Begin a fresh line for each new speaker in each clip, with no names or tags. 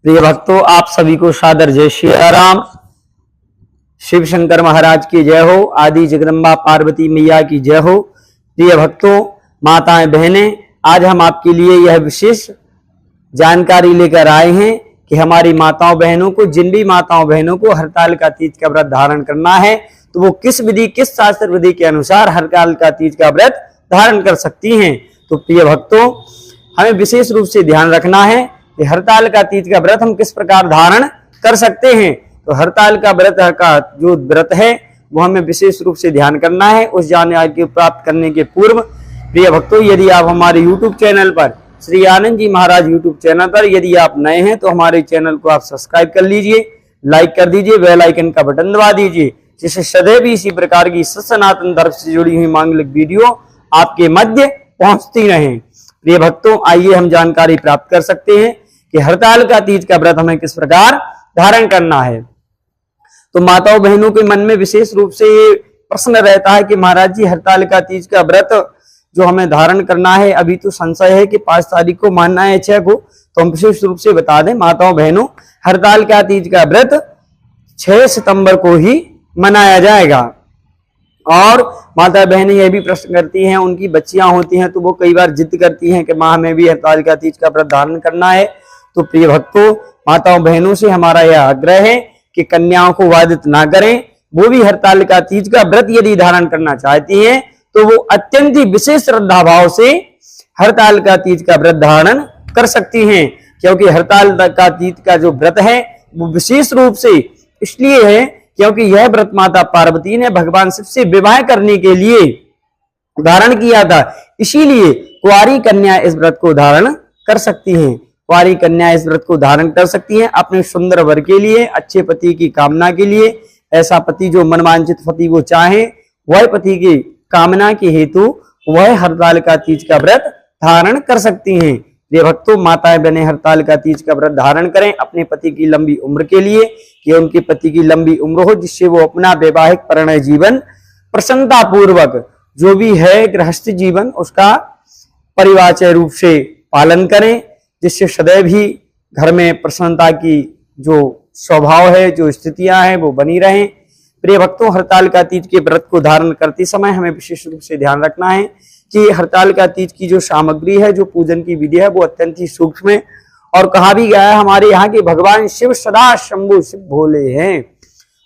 प्रिय भक्तों, आप सभी को सादर जय श्री राम। शिव शंकर महाराज की जय हो। आदि जगदम्बा पार्वती मैया की जय हो। प्रिय भक्तों, माताएं बहनें, आज हम आपके लिए यह विशेष जानकारी लेकर आए हैं कि हमारी माताओं बहनों को, जिन भी माताओं बहनों को हरतालिका तीज का व्रत धारण करना है तो वो किस विधि, किस शास्त्र विधि के अनुसार हरतालिका तीज का व्रत धारण कर सकती हैं। तो प्रिय भक्तों, हमें विशेष रूप से ध्यान रखना है कि हरतालिका तीज का व्रत हम किस प्रकार धारण कर सकते हैं। तो हरतालिका व्रत का जो व्रत है वो हमें विशेष रूप से ध्यान करना है। उस जानकारी को प्राप्त करने के पूर्व प्रिय भक्तों, यदि आप हमारे YouTube चैनल पर, श्री आनंद जी महाराज YouTube चैनल पर यदि आप नए हैं तो हमारे चैनल को आप सब्सक्राइब कर लीजिए, लाइक कर दीजिए, बेल आइकन का बटन दबा दीजिए, जिससे सदैव इसी प्रकार की सनातन धर्म से जुड़ी हुई मांगलिक वीडियो आपके मध्य पहुंचती रहें। प्रिय भक्तों, आइए हम जानकारी प्राप्त कर सकते हैं कि हरतालिका तीज का व्रत हमें किस प्रकार धारण करना है। तो माताओं बहनों के मन में विशेष रूप से ये प्रश्न रहता है कि महाराज जी, हरतालिका तीज का व्रत जो हमें धारण करना है, अभी तो संशय है कि 5 तारीख को मानना है 6 को, तो हम विशेष रूप से बता दें माताओं बहनों, हरतालिका तीज का व्रत 6 सितंबर को ही मनाया जाएगा। और माता बहनें यह भी प्रश्न करती हैं, उनकी बच्चियां होती हैं तो वो कई बार जिद करती हैं कि माँ हमें भी हरतालिका तीज का व्रत धारण करना है। तो प्रिय भक्तों, माताओं बहनों से हमारा यह आग्रह है कि कन्याओं को बाधित ना करें। वो भी हरतालिका तीज का व्रत यदि धारण करना चाहती हैं तो वो अत्यंत ही विशेष श्रद्धा भाव से हरतालिका तीज का व्रत धारण कर सकती हैं, क्योंकि हरतालिका तीज का जो व्रत है वो विशेष रूप से इसलिए है क्योंकि यह व्रत माता पार्वती ने भगवान शिव से विवाह करने के लिए धारण किया था। इसीलिए कुंवारी कन्या इस व्रत को धारण कर सकती हैं। कुंवारी कन्या इस व्रत को धारण कर सकती हैं अपने सुंदर वर के लिए, अच्छे पति की कामना के लिए। ऐसा पति जो मनवांछित पति वो चाहे, वह पति की कामना के हेतु वह हरतालिका तीज का व्रत धारण कर सकती हैं। प्रिय भक्तों, माताएं बहनें हरतालिका तीज का व्रत धारण करें अपने पति की लंबी उम्र के लिए, कि उनके पति की लंबी उम्र हो, जिससे वो अपना वैवाहिक परिणय जीवन प्रसन्नता पूर्वक जो भी है गृहस्थ जीवन उसका परिवार रूप से पालन करें, जिससे सदैव ही घर में प्रसन्नता की जो स्वभाव है, जो स्थितियां हैं वो बनी रहें। प्रिय भक्तों, हरतालिका तीज के व्रत को धारण करते समय हमें विशेष रूप से ध्यान रखना है कि हरतालिका तीज की जो सामग्री है, जो पूजन की विधि है, वो अत्यंत ही सूक्ष्म है। और कहा भी गया है हमारे यहाँ के भगवान शिव सदा शंभु शिव भोले हैं,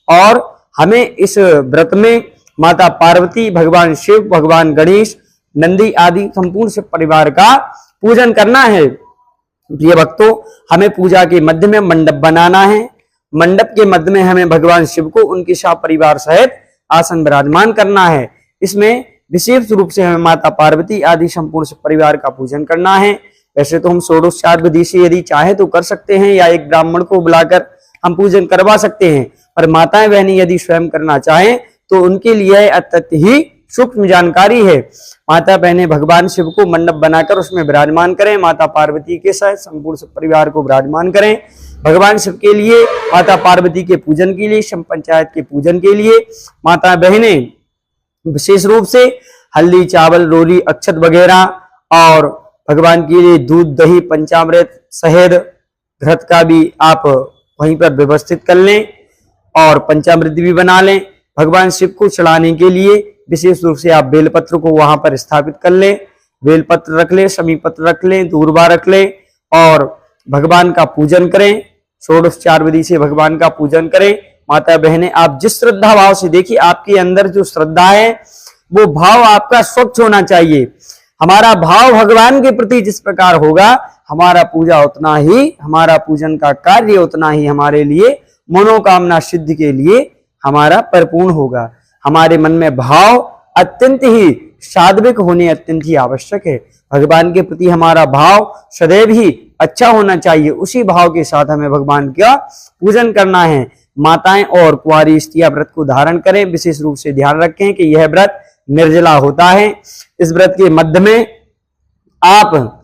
और हमें इस व्रत में माता पार्वती, भगवान शिव, भगवान गणेश, नंदी आदि संपूर्ण शिव परिवार का पूजन करना है। प्रिय भक्तों, हमें पूजा के मध्य में मंडप बनाना है। मंडप के मध्य में हमें भगवान शिव को उनके शाह परिवार सहित आसन विराजमान करना है। इसमें विशेष रूप से हमें माता पार्वती आदि संपूर्ण शिव परिवार का पूजन करना है। वैसे तो हम षोडशोपचार विधि से यदि चाहे तो कर सकते हैं, या एक ब्राह्मण को बुलाकर हम पूजन करवा सकते हैं, पर माताएं बहनें यदि स्वयं करना चाहें तो उनके लिए अत्यंत ही सूक्ष्म जानकारी है। माता बहनें भगवान शिव को मंडप बनाकर उसमें विराजमान करें, माता पार्वती के साथ संपूर्ण शिव परिवार को विराजमान करें। भगवान शिव के लिए, माता पार्वती के पूजन के लिए, शिव पंचायत के पूजन के लिए माता बहनें विशेष रूप से हल्दी, चावल, रोली, अक्षत वगैरह और भगवान के लिए दूध, दही, पंचामृत, शहद, घृत का भी आप वहीं पर व्यवस्थित कर लें और पंचामृत भी बना लें। भगवान शिव को चढ़ाने के लिए विशेष रूप से आप बेलपत्र को वहां पर स्थापित कर लें। बेलपत्र रख लें, शमी पत्र रख लें, दूर्वा रख लें और भगवान का पूजन करें। षोडशोपचार विधि से भगवान का पूजन करें। माता बहनें, आप जिस श्रद्धा भाव से, देखिए आपके अंदर जो श्रद्धा है वो भाव आपका स्वच्छ होना चाहिए। हमारा भाव भगवान के प्रति जिस प्रकार होगा, हमारा पूजा उतना ही, हमारा पूजन का कार्य उतना ही हमारे लिए मनोकामना सिद्धि के लिए हमारा परिपूर्ण होगा। हमारे मन में भाव अत्यंत ही सात्विक होने अत्यंत ही आवश्यक है। भगवान के प्रति हमारा भाव सदैव ही अच्छा होना चाहिए। उसी भाव के साथ हमें भगवान का पूजन करना है। माताएं और कुंवारी स्त्रियां व्रत को धारण करें। विशेष रूप से ध्यान रखें कि यह व्रत निर्जला होता है। इस व्रत के मध्य में आप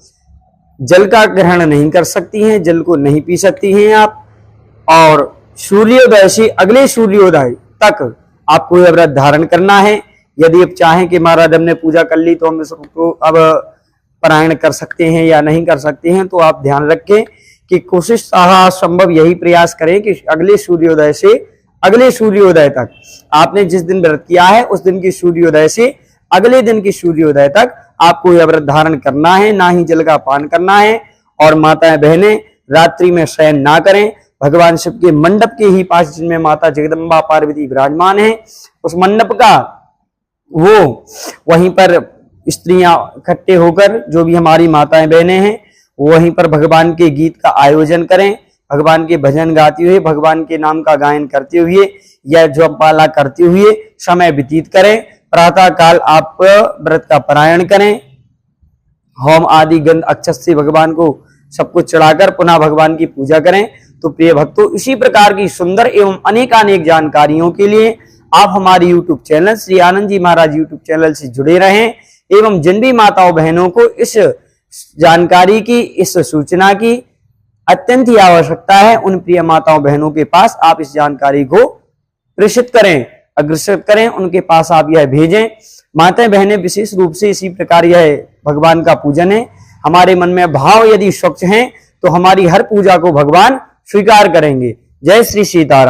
जल का ग्रहण नहीं कर सकती हैं, जल को नहीं पी सकती हैं आप, और सूर्योदय से अगले सूर्योदय तक आपको यह व्रत धारण करना है। यदि आप चाहें कि महाराज हमने पूजा कर ली तो हम इसको अब पारायण कर सकते हैं या नहीं कर सकते हैं, तो आप ध्यान रखें कि कोशिश संभव यही प्रयास करें कि अगले सूर्योदय से अगले सूर्योदय तक, आपने जिस दिन व्रत किया है उस दिन की सूर्योदय से अगले दिन की सूर्योदय तक आपको यह व्रत धारण करना है, ना ही जल का पान करना है। और माताएं बहनें रात्रि में शयन ना करें। भगवान शिव के मंडप के ही पास जिनमें माता जगदम्बा पार्वती विराजमान है, उस मंडप का वो वहीं पर स्त्रियां इकट्ठे होकर, जो भी हमारी माताएं बहनें हैं, वहीं पर भगवान के गीत का आयोजन करें, भगवान के भजन गाते हुए, भगवान के नाम का गायन करते हुए या जपमाला करते हुए समय व्यतीत करें। प्रातः काल आप व्रत का पारायण करें, होम आदि गंध अक्षत से भगवान को सब कुछ चढ़ाकर पुनः भगवान की पूजा करें। तो प्रिय भक्तों, इसी प्रकार की सुंदर एवं अनेकानेक जानकारियों के लिए आप हमारे YouTube चैनल श्री आनंद जी महाराज YouTube चैनल से जुड़े रहें। एवं जिन भी माताओं बहनों को इस जानकारी की, इस सूचना की अत्यंत ही आवश्यकता है, उन प्रिय माताओं बहनों के पास आप इस जानकारी को प्रेषित करें, अग्रसर करें, उनके पास आप यह भेजें। माताएं बहनें विशेष रूप से इसी प्रकार यह भगवान का पूजन है। हमारे मन में भाव यदि स्वच्छ हैं तो हमारी हर पूजा को भगवान स्वीकार करेंगे। जय श्री सीताराम।